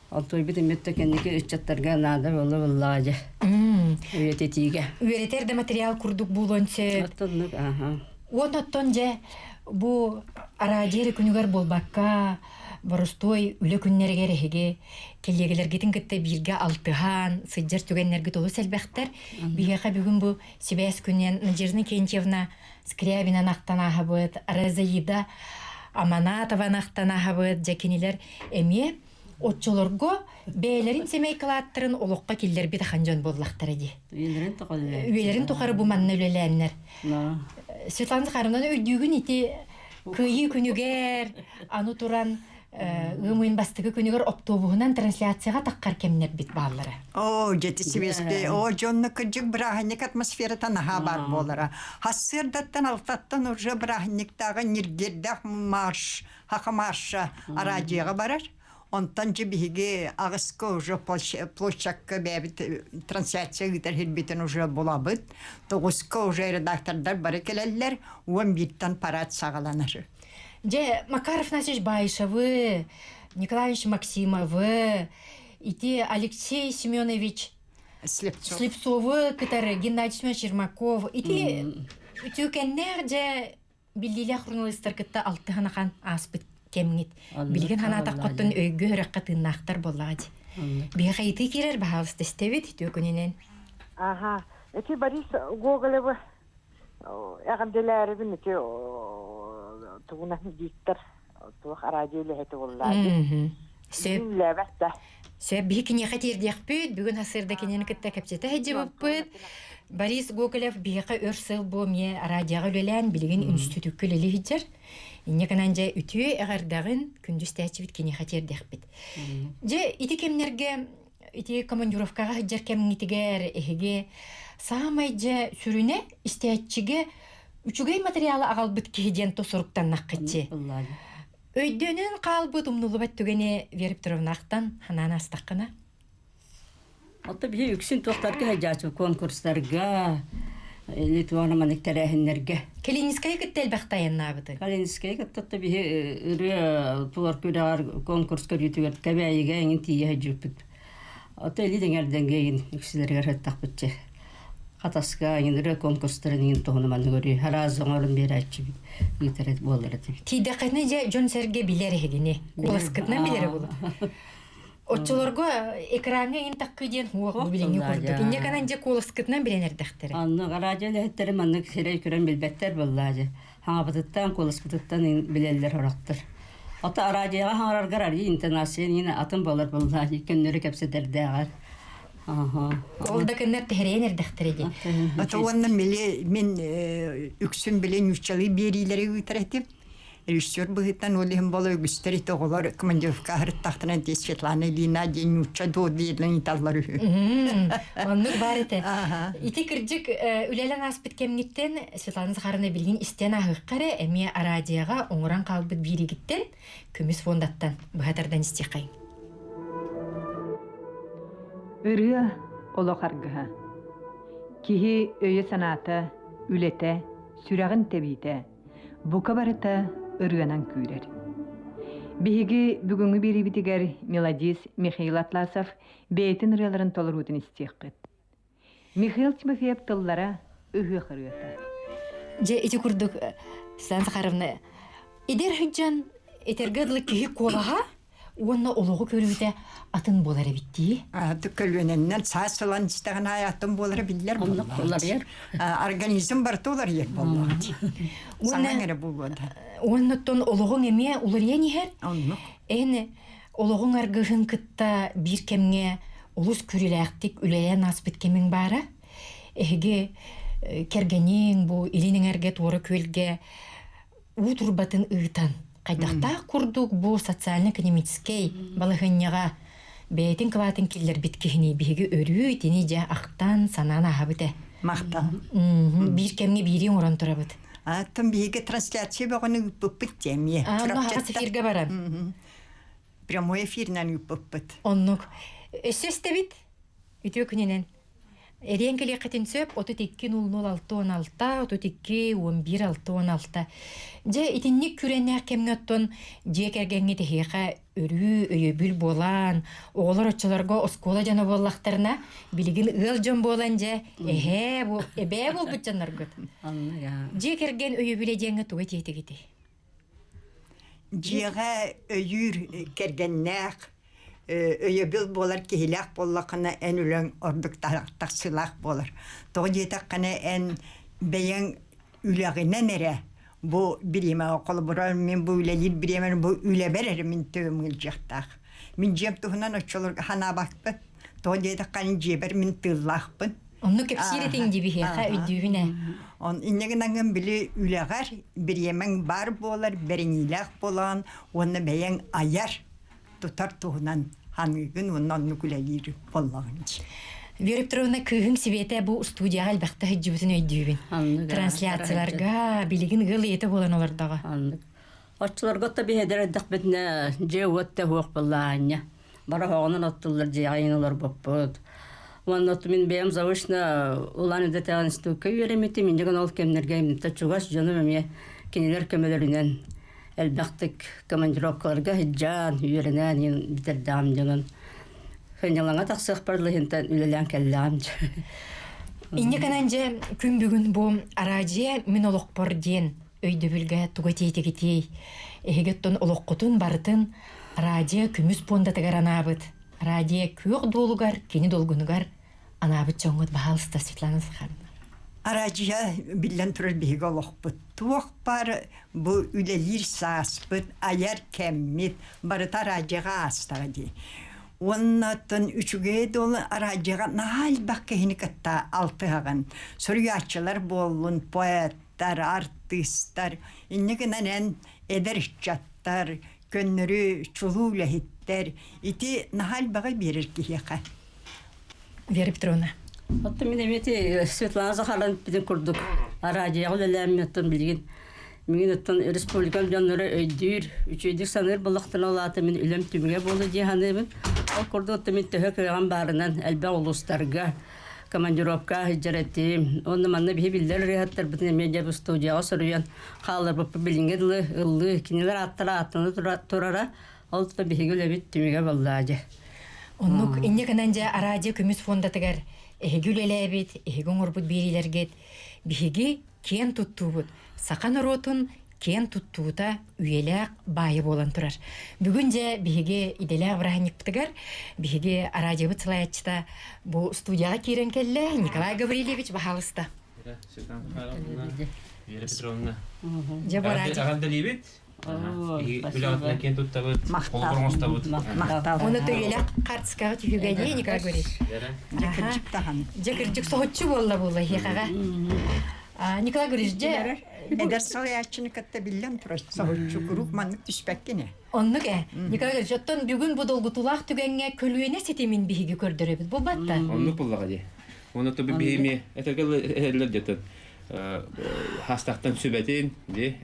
S3: Алтой бит эметте кенники үччаттарга нада болу буллажы. Үететиге.
S1: Үеретерде материал курдук булонче.
S3: Аттоннук, аха.
S1: Оноттон же бу арадиер күнүгөр болбакка боростой үле күннерге реге келегелерге тингетте бирге алтыхан сыджар түгеннерге толу сәлбәхтер бигеха бүгүн бу Сибэс күнен Надежда Кентьевна Скрябина нахтана хабыт Разаида Аманатова нахтана хабыт жакинилер эме отчолорго бээлерин семейкалаттырын олокка киллер бит ханжон боллактар эди. Үелерин тохары бу манна үлеләннәр. Светлана Захаровна өйдүгүн ити кыйы күнүгер аны туран ымын бастыгы күнүгөр оптобугунан трансляцияга таккар кемнер бит баалары.
S2: О, жетисибесте, о, жонны кыжык брахник атмосферatan хабар болара. Хассырдаттан алтаттан уже брахниктагы ниргердах марш, хакамарша арадияга барар. Онтан же биге агыска уже площадка бәбит трансляция гитер хилбитен уже булабыт. Тогуска уже редактордар бары келеллер, 11-тан парад сагаланыр.
S1: Же Макаров Насич Байшевы, Николаевич Максимовы, ити Алексей Семенович Слепцовы, который Геннадий Семенович Чермаков, ити тюкеннер же билдиле журналисттар кытта алтыханахан аспыт кемнит. Билген ханатак коттон өйгө өрөккө тыннактар боллагы. Бия хайты кирер баалыс тестебит тюкененен.
S12: Ага, эти Борис Гоголевы ягамделери бинти тугунах диктор тух радиоле хете боллады.
S1: Сөп бихикине хатир диякпыт, бүгүн хасырда кинени кытта кепчете хеджебаппыт. Борис Гоголев бияка өрсыл бу ме радиога үлелен билген институткө лели хиджер. Инекананжа үтү эгардагын күндүз тәчибит кине хатир диякпыт. Же ити кемнерге ити командировкага хиджер кемнитигер эһиге самай же сүрүнө истәчиге үчүгей материалы агалбыт киһиден тосоруктан наккытчы. Өйдөнүн калбыт умнулубат түгене верип туруунактан ханана астаккана.
S3: Ата бие үксин тоқтарга хаҗачы конкурстарга Литвана манектерәһеннәргә.
S1: Калининская киттел бахтаяннабыты.
S3: Калининская китте бие ре туар күрәр конкурска җитүгә кәбәйгә иң тие хаҗыпт. Ата лидеңәрдәнгә үксиләргә рәттәкпетче. Катаска индире конкурстарын тоһунман гөрү харазыңарын берәчи гитерет болдырат.
S1: Тидәкәне же Джон Серге билер хегене. Куласкытнан билере була. Отчолорго экранга ин таккыден хуак билени курдук. Инде канан же куласкытнан биленер дәхтәре.
S3: Анны радиоле хәттәре манны сирәй күрән билбәттәр буллады. Хаңабыттан куласкыттан билелләр характер. Ата радиога хаңарга ради интернацион атын болар буллады. Көннәре кепсәдәрдә.
S1: Олда кеннер тәһрәнер дәхтәреде.
S2: Ата онны мен үксүн белән үчәли бериләре үтәрәтеп. Режиссер быһыттан олыһын болы үгүстәри тоголор командировка хәрттахтан тез Светлана Ильина ден үчә додыйлын таллары.
S1: Онны бар ите. Ити кирҗик үләлән аспит кемниттен Светлана Захаровна билген истен агыккары эме радиога оңран калбыт биригиттен көмүс фондаттан баһатардан истекай.
S14: Үрү олоқаргыха. Кихи өйе саната, үлете, сүрәғын тәбейте, бұқа барыта үргенан күрер. Биһиги бүгүнгү бирибитигер мелодист Михаил Атласов бейтин рыяларын толырудын истеққыт. Михаил Тимофеев тыллара үхі қырыйата.
S1: Же ити курдук Светлана Захаровна, идер хүджан этергедлы кихи колаға Уонна олугу көрүтэ атын болары битти.
S2: Түкөлүнен сасылан истеген аятын болары биллер болар. Организм бар толар ек болар. Саңаңere болбоду.
S1: Уоннотон олугун эме улария нихер. Эне олугун аргыхын кытта бир кемге улус күрүлэктик үлэйен аспыт кемин бара. Эге кергенин бу илинин эрге туору көлге у турбатын ыытан. Кайдакта курдук бу социально-экономический балыгынняга бәйтин кылатын киллер биткихини биги өрүү тени жа актан санана хабыте.
S2: Мактан.
S1: Бир кемге бири орон турабыт.
S2: Аттан биги трансляция баганы үппүт темие.
S1: Хагас эфирге бара.
S2: Прямой эфирнан үппүт.
S1: Оннук сөстебит үтө күненен. Эрен келе кытын сөп 32-00-16-16, 32-11-16. Же итинник күреннәк кемгөттон же кергенге техека өрүү өйөбүл болан, оолар оччолорго оскола жана боллактарына билигин ыл жон болан же бу эбе болбут жаннаргыт. Же керген өйөбүле жеңге туга тетегити.
S2: Жега өйүр кергеннәк өйөбүл болар кехилак боллакына эн үлөң ордук таксылак болар. Тоғы жетаққана эн бәйен үләгінен әрі bu birime kolubura min bu ülelil birime bu üle berer min tövmül jaqtaq. Min jep tuhunan oçolur hana bakpı. To dedi kan jeber min tillaqpın.
S1: Onu kepsiretin gibi ha üdüğüne.
S2: On inneginden bile ülegar birimen bar bolar berenilaq bolan onu beyen ayar tutar tuhunan hanıgın ondan nükülelir bollağınç.
S1: Веріп тұрғына көйін себеті бұл студияға әлбәқті жүбітін өйдүйбін. Трансляцияларға білігін ғыл еті болан олардағы.
S3: Отчыларға да бейдер әдіқ бітіне же өтті өқ болағanya. Бара хоғынан оттылар же айын олар боппыд. Оның отты мен бәйім завышына ұлан өді тәғын стуққа үйереметі. Мен деген ол кемнерге емнітті чуғаш жоны мәме кенелер көмелерінен әлбәқтік командировкаларға хиджан үйерінен бітердам деген. Хөнялаңа тақсық барлығынтан үлелән кәлләм.
S1: Инне кананже күн бүгін бұл аражия мен олық бар ден өйді бүлге туғатей-тегетей. Эхегеттон олық құтын барытын аражия күміс пондатығар анабыд. Аражия көк долугар, кені долгунугар анабыд жоңғыд бағалыста Светлана Захаровна.
S2: Aражия билен турар биге олықпыд. Туақ бар бұл үлелер саспыд, аяр кәммет, барыта аражияға астаға дей. Ondan üçüge dolu aracıga nahal bakkahini katta altıgan. Soruyaçılar bolun, poetler, artistler, inneginen ederişçatlar, gönlürü çuluğuyla hitler. İti nahal bağı verir ki yaka.
S1: Verip duruna.
S3: Hatta min emeti Svetlana Zakharovna bizim kurduk. Aracıya ölelemiyattan bilgin. Minuttan Respublikan canları öydür, üçüydük sanır bulaktan olatı min ülem tümüge bolu cihanımın. O kurdu min töhök rağım barından elbə uluslarga, komandirovka hicretim. Onun manna bihi biller rehatlar bütün medya bu studiya soruyan kalır bu bilingedli ıllı kiniler attıra atını turara altta bihi gülebit tümüge vallahi.
S1: Onluk inne kananca araca kömüs fondatıgar gülelebit, goңорбут birilerget bihigi ken tuttubut. Sakan orotun ken tuttuuta üyelek bayı bolan turar. Bugünce bihige idelek bırahanıptıgar, bihige aracıbı tılayatçıda bu studiyaga kiren kelle Nikolay Gavrilevich bahalısta.
S15: Вера Петровна.
S1: Жабарати.
S15: Аганда либит? Үләгәтнә кен туттабыт, қолбырмостабыт.
S1: Оны төйлек картскага түйгәне Николай Гаврилевич.
S2: Жекірчік таған.
S1: Жекірчік соғытчы болла хиқаға. Николай Гаврилевич,
S2: Eder soyachını katta billen turaj. Soğutçu grup manlık düşbekkine.
S1: Onluk Николай Гаврилевич, оттон бүгін бұл долгутулақ түгенге көлуене сетемин биһиги көрдөрөбүт. Бу батта.
S15: Онлук буллага ди. Оны то бибиме, этегел эллер дете. Hastaqtan sübətin,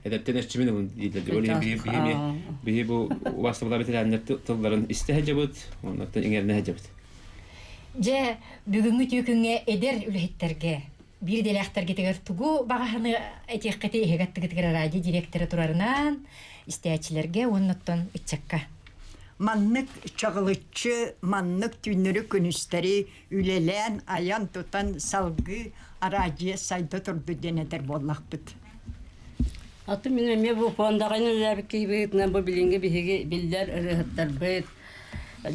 S15: edəbdən əşçimin olun deyildi. Öyle bihi bu vasıfla bitirenler tılların istihəcəbət, onlardan ingərinə həcəbət.
S1: Je, бүгүнгү tükünge eder ülhetterge bir delekterge teger tugu bagahını etiyekete ehegattыгытыгар радио директоры турарынан istihәçilerge onlardan içecekka.
S2: Manlık çağılıkçı, manlık tünürü günüsteri, ülelen, ayan tutan salgı, aracıya sayda turdu denedir bollak bit.
S3: Atı minime bu fondağın özellikle beytine bu bilinge bihigi biller rehatlar beyt.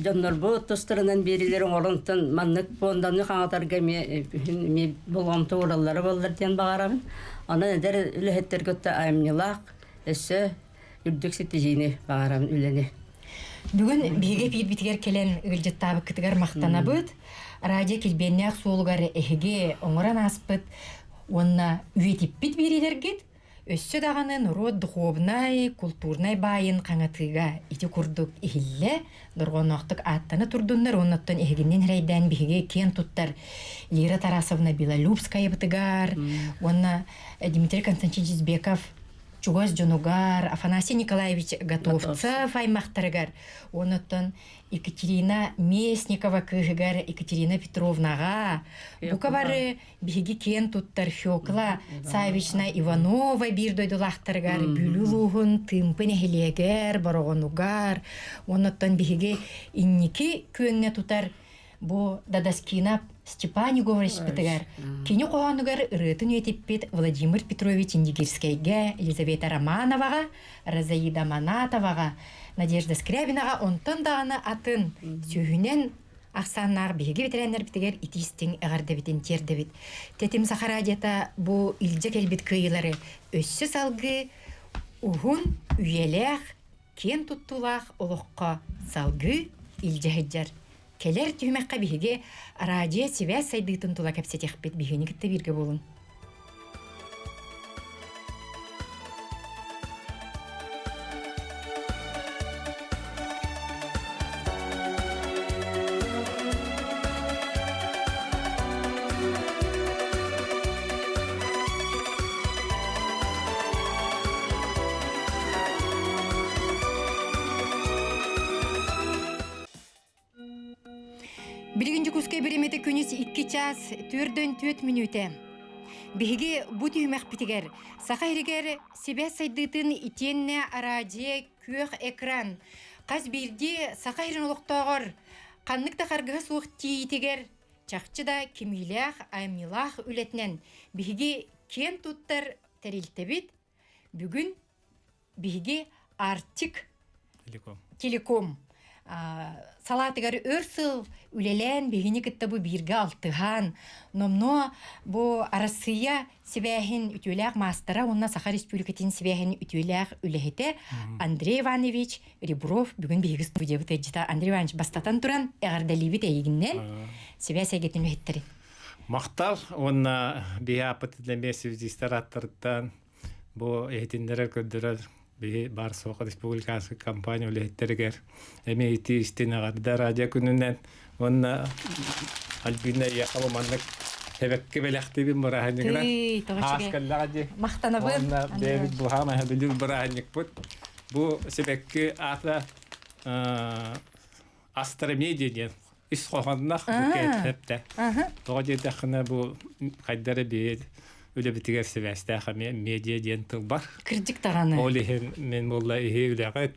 S3: Canlar bu tostarından birilerin oruntan manlık fondanı kanıtarga mi bulamta oraları bollar diyen bağıramın. Ana neder ülehetler götte ayımnılak, esse ürdük sitijini bağıramın üleni.
S1: Бүгін биге пир битигер келен ылжыттабы кытыгар мактанабыт. Радио келбеннәк соолугар эхиге оңоран аспыт. Онна үйетиппит бирилергит. Өссө дағаны нұру духовнай, культурнай байын қаңатыға ити курдук ихилле, дұрғоноқтық аттаны турдуннар, оннаттан эхигиннен рейден биһиге кен туттар Лира Тарасовна Белолюбская бытыгар, онна Дмитрий Константинович Избеков Чугоз Джонугар, Афанасий Николаевич Готовцев аймақтарыгар, оннаттан Екатерина Местникова кыгыгар, Екатерина Петровнаға, бука бары биһиги кен туттар Фёкла Савична Иванова бир дойдулақтарыгар, бүлүлуғын тымпын эхилегер, бароғонугар, оннаттан биһиги инники күйіңне тутар бу Дадаскина Степан Егорович бітігер. Кені қоғанугар ұрытын өтеппет Владимир Петрович Индигирскайға, Елизавета Романоваға, Розаида Манатоваға, Надежда Скрябинаға онтын дағаны атын сүйінен ақсаннағы беге ветеринар бітігер итистің әғарды бітін терді бит. Тетім Сахарадията бұ үлдек әлбет көйілері өссі салғы ұғын үйелек кен тұттулақ олыққа салғы үлдехеджер. Келер түймәкка биһиге радио связь сайдыытын тула кәпсетехпет биһини китте бирге болун. Біргінші күске береметі күніс 2 час 4-4 минуте. Бігі бұ түймәк бітігер. Сақа ерігер себе сайдытын итенне радио көк экран. Қаз бірде сақа ерін олықтағыр. Қаннықта қарғығы суық тиетігер. Чақчыда кемилях, аймилах үлетінен. Бігі кен туттар тәрілтебет. Бүгін бігі Артик Телеком. Салатыгар өрсыл үлелен бігіні кітті бұ бірге алтыған. Номно бұ арасыя себәхін үтіләқ мастера, онна Саха Республикатын себәхін үтіләқ үлехеті Андрей Иванович Ребров бүгін бігі студия бұты әджіта. Андрей Иванович бастатан тұран әғардалибет әйгіннен себә сәйгетін үлехеттері.
S16: Мақтал, онна бігі апытыдыләме связистар аттырыттан бұ әйтіндері көддірі би бар соқ республикасы компания үлеттергер эми ити истинагада радио күнүнөн онна Альбина Яхалманнык себекке белектибин бараханныгына хаскаллагади
S1: мактанабын
S16: онна Дэвид Бухама хабилу бараханнык бут бу себекке ата астромедия исхоганнах букетепте тогодетахна бу кайдары бит Үлі бітігер себәстәқі медиа ден тұл бар.
S1: Кірдік тағаны.
S16: Олихен мен болла ихе үліғет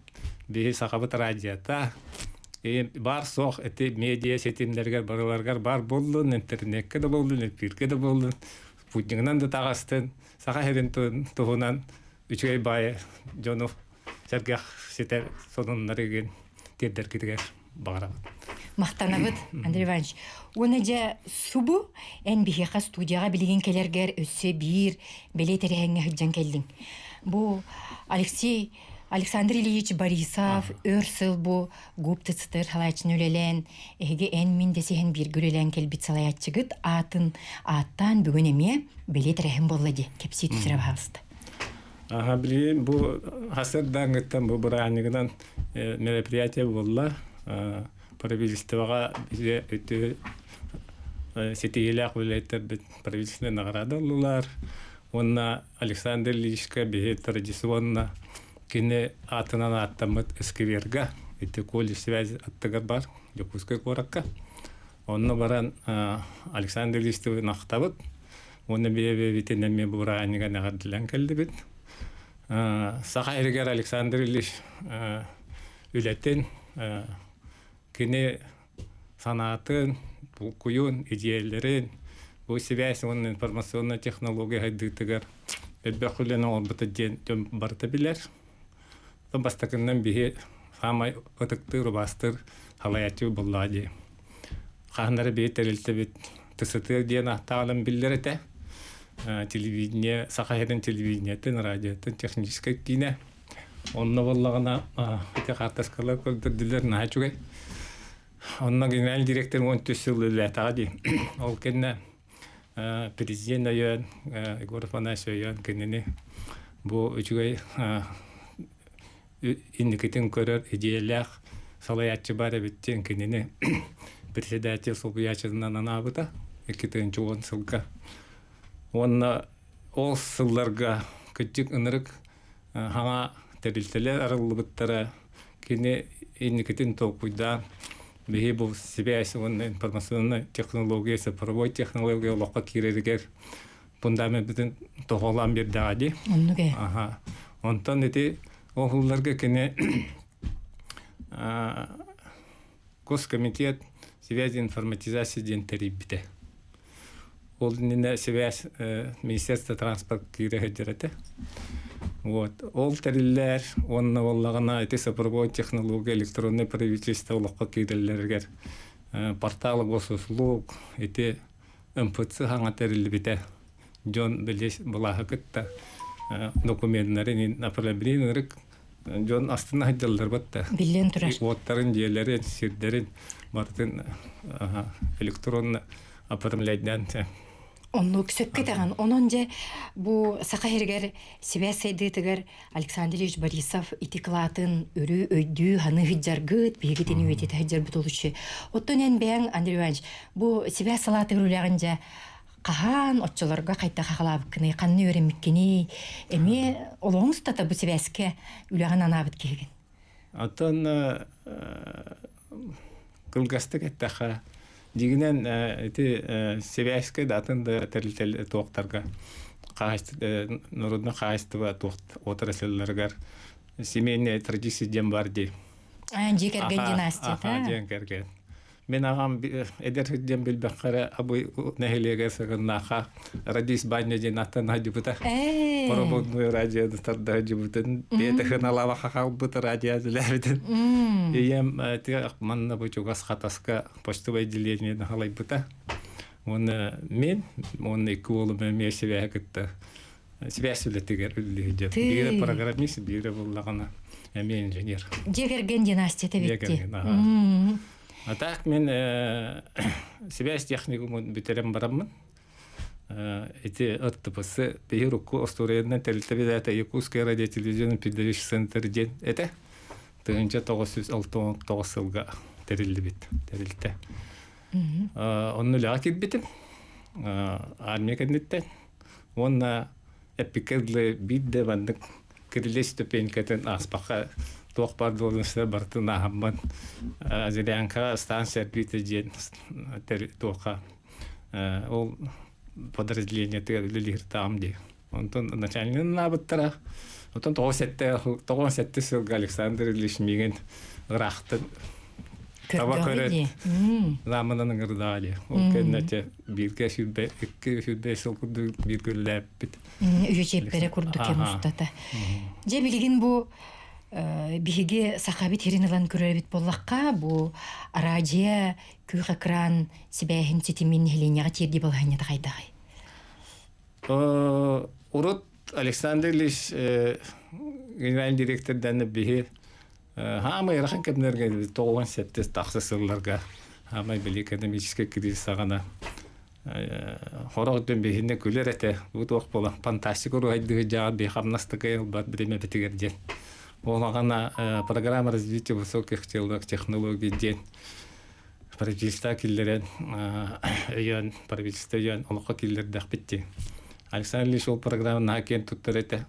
S16: бейі сақабыт радиата. Бар соқ әті медиа сетімдергер барыларғар бар болдың, интернетке де болдың, эфирге де болдың. Путнигынан да тағастын. Сақа херін тұғынан үшігей байы жону сәргеқ сетер сонынларыген тердер кетігер бағарабыд.
S1: Мақтанабыд, Андрей Иванович. Оны жа субу ән бихеқа студияға білген келергер өсі бір белей тәрәңі хүджан келдің. Бұл Александр Ильич Борисов өрсіл бұл гупты цытыр халайчын өлелен, әге ән мен десеген бір гүлелен келбет салаятчығыд аттан бүгін еме белей тәрәңі болады. Кепсей түсірі бағалысты.
S16: Білейін, бұл ғасырдан ғыттан бұл бұранығынан мероприятие болла. Правительствоға бизе өтө сетиелек үлеттер бит правительственный награда олулар. Онна Александр Ильичка бизе традиционно кине атынан аттамыт эскиверга эти колледж связи аттыгар бар Якутской коракка. Онна баран Александр Ильичті нақтабыт. Онна бие битенеме бураанга нагардылан келди бит. Сақа эргер Александр Ильич үлеттен Кене санатын, кuyun, идеялерин, bu связь, onun информационная технология хайдыктыгар. Бәкүлен олбыты ден барты билер. Том бастакыннан бихе самай отыктыр, бастыр, халаятчы боллади. Қағындары бейт тәрілті бет тысытыр ден ақтағалым билер әті. Телевидение, сақайдың телевидениятын, радиотын, техническай кейіне. Онна боллағына қартаскалар көрдірділер нағачугай. Онна генеральный директор он төсіл үләтаға Ол кенне президент өйен, Егор Афанасьев өйен кенені бу үчүгэй инникитин көрөр идеялах салаятчы бар биттен кинени председатель субъячынан анабыта 2010 сылга. Онна ол сылларга күчүк ынырык хаңа терилтелер арылыбыттара кини инникитин токуйда бихи бу связь информационная технология, цифровой технология лоқа кирергер фундамент битин тоголан бердаади.
S1: Оннуге.
S16: Ага. Онтон эти оғылларға кене Госкомитет связи и информатизации ден терибите. Ол не связь Министерства транспорта кирегедерете. Вот. Ол териллер, он наваллагана эти цифровой технологии, электронное правительство лоқа киреллергер. Порталы госуслуг, эти МПЦ ханга терилбите. Джон билес балаха кытта. Документтарын направленияларын жон астына хаджалдар батта.
S1: Билен турар.
S16: Оттарын жерлерин, сирдерин бартын электронно оформлять.
S1: Онну сөкке таган, онон же бу сакайргер связь сайдытыгар Александр Ильич Борисов итиклатын өрү өйдүү ханы хиджаргыт бегитин үетет хаджар бутулучу. Оттонен бең Андрей Иванович бу связь салатыгар улягынжа кахан отчолорга кайта кахалабыкны канны өремиккени эми олоңстата бу связьке үляган анабыт кеген.
S16: Атын кылгастык эттаха дигинен эти связьке датында терилтел токтарга кайсы народный кайсытыба токт отрасльларга семейные традиции дем бар ди.
S1: Жекерген династия, да?
S16: Жекерген. Мен ағам эдерден билбеккара абый нехилеге сагыннаха радис баня ден аттана жибута. Прободный радио тарда жибутын бетехен алава хакалбыта радио злебитин. Ием те манна бучугас хатаска почтовое отделение халайбыта. Он мен екі олым месеве кытта. Связь үлетигер үллигер. Бире программист, бире буллагана эми инженер.
S1: Жекерген династия тебетти.
S16: А так мен связь техникумун битерем бараммын. Эти аттыпысы бейруку остуренна телевизията Якутская радиотелевизионный передача центр ден. Это тыгынча 969 сылга терилди бит. Терилте. Онну лакит битим. Армия кандидаттен. Онна эпикерле бидде бандык кириле ступенькатен аспака тоқ бар должностьтар бартын ахамман Зелянка станция биті ден тоқа ол подразделение тегілілер тағымде. Онтон начальнын набыттара. Онтон 97 сылға Александр Ильич меген ғырақтын таба көрет заманының ұрдағали. Ол кәдінәте бірге сүрбе, екі сүрбе сыл күрді бірге ләп біт.
S1: Үйечеп бәрі күрді кен ұстата. Же білген бұл биһиги сахабит херинелан көрөбит боллакка бу радио күйх экран сибэхин ситимин хеленяга тирди болгanya да кайдагай.
S16: Урут Александр Ильич генеральный директор даны биһи хамай рахан кемнерге 97 таксы сылларга хамай били экономический кризис сагана хорогдун биһине күлөр эте бу тох бола фантастик урайды жаа би хамнастыгы бар биреме битигерден. Оғана программа развития высоких технологий ден правительства киллерен правительства ян олоқа киллердах битти. Александр Ильич ол программа накен туттарете.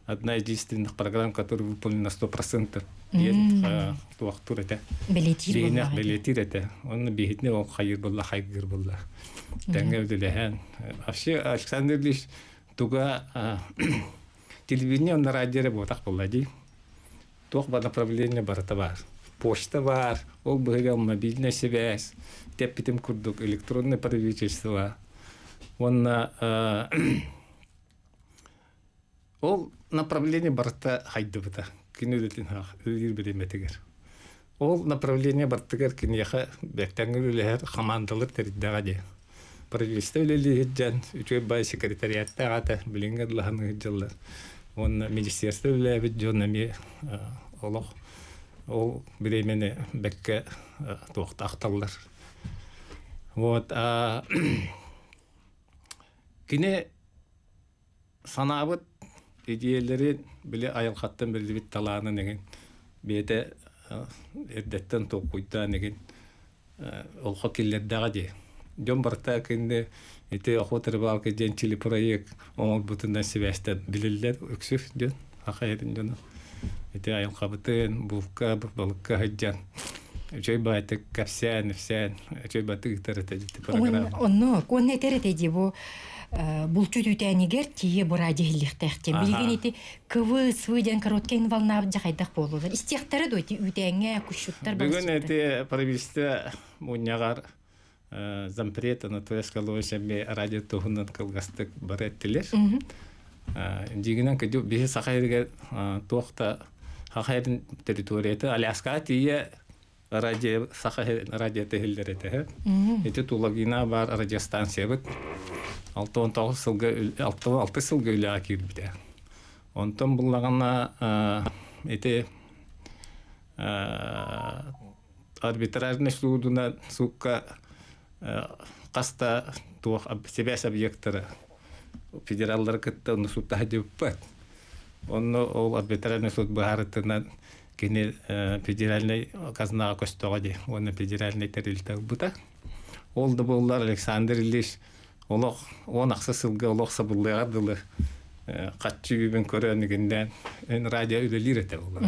S16: Одна из единственных программ, которая выполнена на 100%. Билетир. Он бигитне он хайыр болла, хайгыр болла. Тәңгә үділәһән. Вообще Александр Ильич туга телевидение на радио ботақ боллади. Тох по направлению бар. Почта бар, ол быгал мобильная связь, тепитим курдук электронное правительство. Он ол направление барта хайдыбыта. Кинүлетин береметигер. Ол направление бартыгер киньяха бектәңгүләр командалар теридәгәде. Правительство лелиҗән, үче бай секретариаттагы билингәр лаханы җыллар. Он министерство лебит жонами олох ол беремене бекке тоқтақталар. Вот кине санабыт идеялары биле айылхаттан бирдибит талааны деген бете эрдеттен токуйта деген олхо киллердага де жон барта кенде ите охотер балка денчили проект оңол бутундан себесте билелер өксүф жон ахайдын жон ите айылхабытын булка балыкка хаджан чөй байтык капсян чөй батык тарата программа
S1: онно конне терете дибу булчу түтәнигер тие буради хиллихтәхтен билген ити кв свыден короткин волна жахайдак болулар истехтары дойти үтәңе кушуттар
S16: бүгүн эти правительство мунягар зампрет на тоескалошеме радио тухунан кылгастык бареттилер дигинен кеду бие сахайга тохта хахайдын территорияты аляска тие радио сахай радио техилдерете эти тулагина бар радиостанция бит 6 сылга үлі кирбите. Онтон буллагана эти арбитражный судуна сукка каста тух себес объекттары федераллар кытта уну сутта хадиппат. Онно ол арбитражный суд баарытынан кене федеральный казнага көстөгө ди. Оны федеральный терилтек бута. Ол да боллар Александр Ильич олох он акса сылга олох сабыллыгар дылы катчыбын көрөнүгүндөн радио үлелирете олар.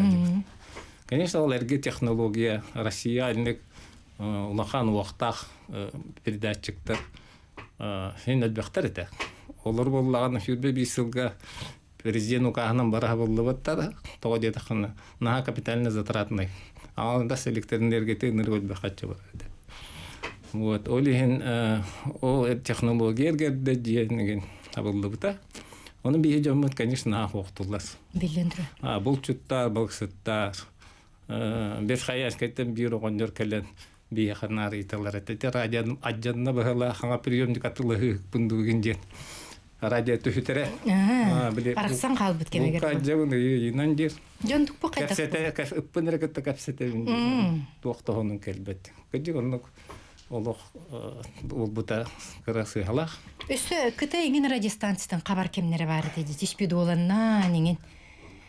S16: Конечно, ол эрге технология россияльник улахан уактах передатчиктер хин элбектер эте. Олар боллаган фирбе бисылга президент укагынан бара боллубаттар тоодет хана на капитально затратный. Анда селектор энергетик ныргыл бахачы бар. Вот, олиген ол технология герде диенеген абылдыбыта. Оны бие жомут, конечно, ахуқтулас.
S1: Билендре.
S16: Булчуттар, балксыттар. Бес хаяскеттен бир оғондар келен бие ханар италар. Эте радионың аджанна бағала хаңа приемник атылығы бұндуғын ден. Радио түхітере.
S1: Арықсан қалбыт кемегер.
S16: Бұл қаджауын үйінан дер.
S1: Жондық бұл қайдақ.
S16: Кәпсеті, үппін әрекетті кәпсеті. Тоқтағының кәлбәтті. Көдік оның олох ол бута кырасы халах.
S1: Өсө кыта еңин радиостанциядан кабар кемнери бар деди. Тишпиди оланна неген.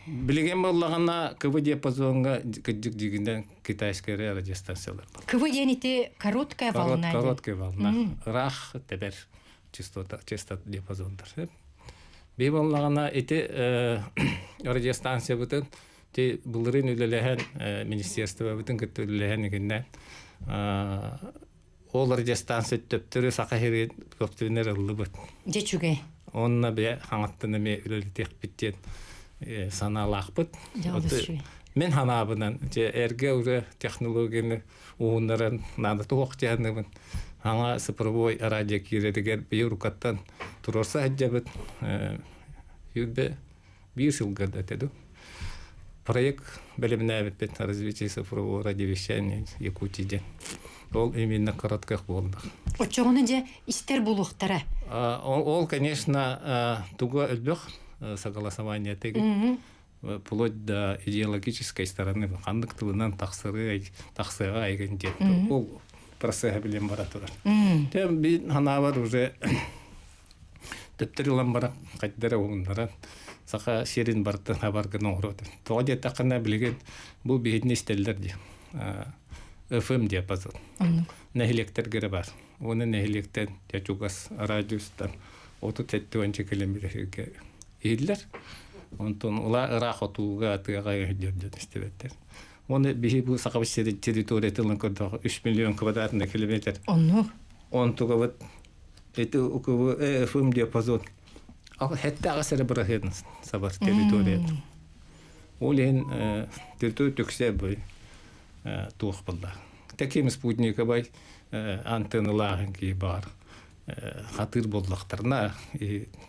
S16: Билген боллагана КВ диапазонга кыджык дигинден китайская радиостанциялар.
S1: КВ денити короткая волна.
S16: Короткая волна. Рах тебер частота диапазондар. Бе боллагана эти радиостанция бутын те булрын үлелеген министерство бутын көтөлеген дегенден ол радиостанция төптөрү сакахири көптүнөр ыллыбыт.
S1: Жечуге.
S16: Онна бе хаңаттыны ме үлөлүтек биттен саналакпыт. Мен ханабынан же эрге уже технологияны ууннарын нада токтяныбын. Аңа сыпырбой радио киредигер бирукаттан турорса аджабыт. Юбе бир жылга датеду. Проект белемнәбит бит развитие цифрового радиовещания Якутии. Ол именно коротких болды.
S1: Очоғыны же истер булуқтары?
S16: Ол, конечно, туго өлбек согласование тегін. Вплоть до идеологической стороны. Қандық тылынан тақсыға айген жетті. Ол процесса білем бара тұрар. Тем бейін хана бар уже төптірілен бара қайдары оғындарын. Сақа шерин барды хабаргын оңырады. Тоғады тақына білген бұл бейін істелдер де. FM диапазон. Нәхилектергері бар. Оны нәхилектен тәчугас радиустан 30-70 километрге ейлер. Онтон ола ырақ отуға атыға үйдерден істебеттер. Оны бейі бұл сақабыс территория тылын көрді 3 миллион квадратный километр. Онтуға бұд әті ұқывы FM диапазон. Ал хәтті ағасыры бұрақедін сабар территорияды. Ол ең территория төксе бөй. Тух болды. Таким спутника бай антенналарын ки бар. Хатыр болдықтарына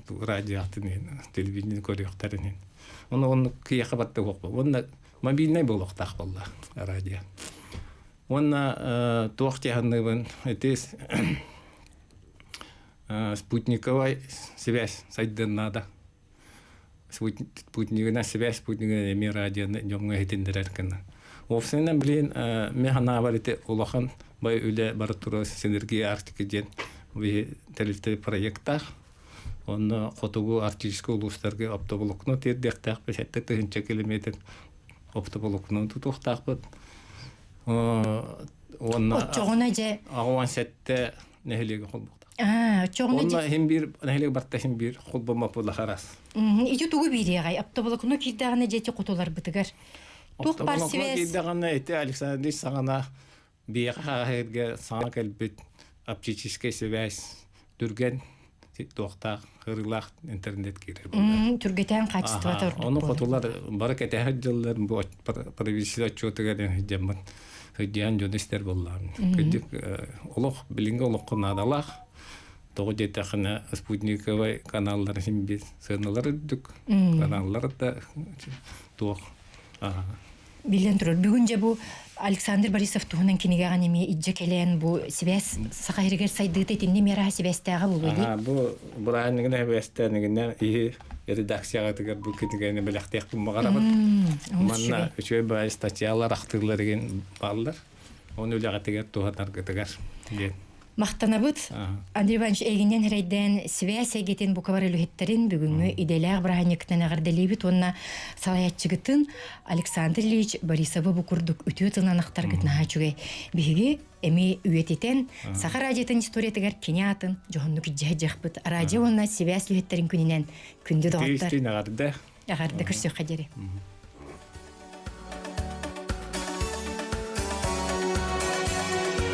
S16: радиоатын телевидение көріқтарынан. Оны кияқабатты оқпа. Оны мобильный болықтақ болды радио. Оны туақтияғанығын әтес спутниковай связь сайдын нада. Спутнигына связь, спутнигына эми радионы жоңға хетіндер әркіні. Офсенен білен механа бар еті олақан бай үлі бары тұры синергия артики ден тәрілті проекттар. Онна хотугу артиллерийский улустарга автоболокно тердектак бесетте тыгынча километр автоболокно тутуктакпыт. Онна
S1: Отчоғына же...
S16: Ағуан сәтте нәхилеге холбуқта.
S1: Отчоғына же...
S16: Онна хем бир, нәхилеге барта хем бир холбома пула харас.
S1: Иди тугу бирегай, автоболокно кирдағына жеті құтулар бітігер. Туқ бар связь.
S16: Автоболокно кирдағына әйті Александр сағана бияға хәрге саңа кәлбет оптический связь түрген тоқтақ, ғырылақ интернет кере.
S1: Түргетен качество тұр.
S16: Оны құтулар бары кәтәхәт жылдар бұл провинция отчетыға жамын. Хыдиян жөністер болларын. Күдік олық, білінгі олық қынадалақ. Тоғы жетақына спутниковай каналдар сенбез сыналар үддік. Каналдар да тоқ.
S1: Билен тұрыр. Бүгін же бұл Александр Борисов туғынан кенегаған еме иджа келен бұл связь сақайрығыр сайдығыт етінде мераға связьтаға болу дейді?
S16: Бұл бұрағынығына связьтанығына редакцияға тігір бұл кенегені біліқтек бұл мағарабыд. Манна үшөй бай статьялар ақтығылар еген балылар. Оны өліға тігер туғанар кітігер.
S1: Мақтанабыд, Андрей Иванович эгенен hereyden связь егетен букавар үлүхеттерин бүгүнгү иделяг браханектен агардалибит онна салаятчыгытын Александр Ильич Борисовы букурдук үтү тынанактар гытна хачугай биги эми үететен сахар радиотын историятыгар кенятын жохоннук жахпыт радио онна связь үлүхеттерин күнүнен күндү дагаттар.
S16: Агарды
S1: Агарды көрсөк кадери.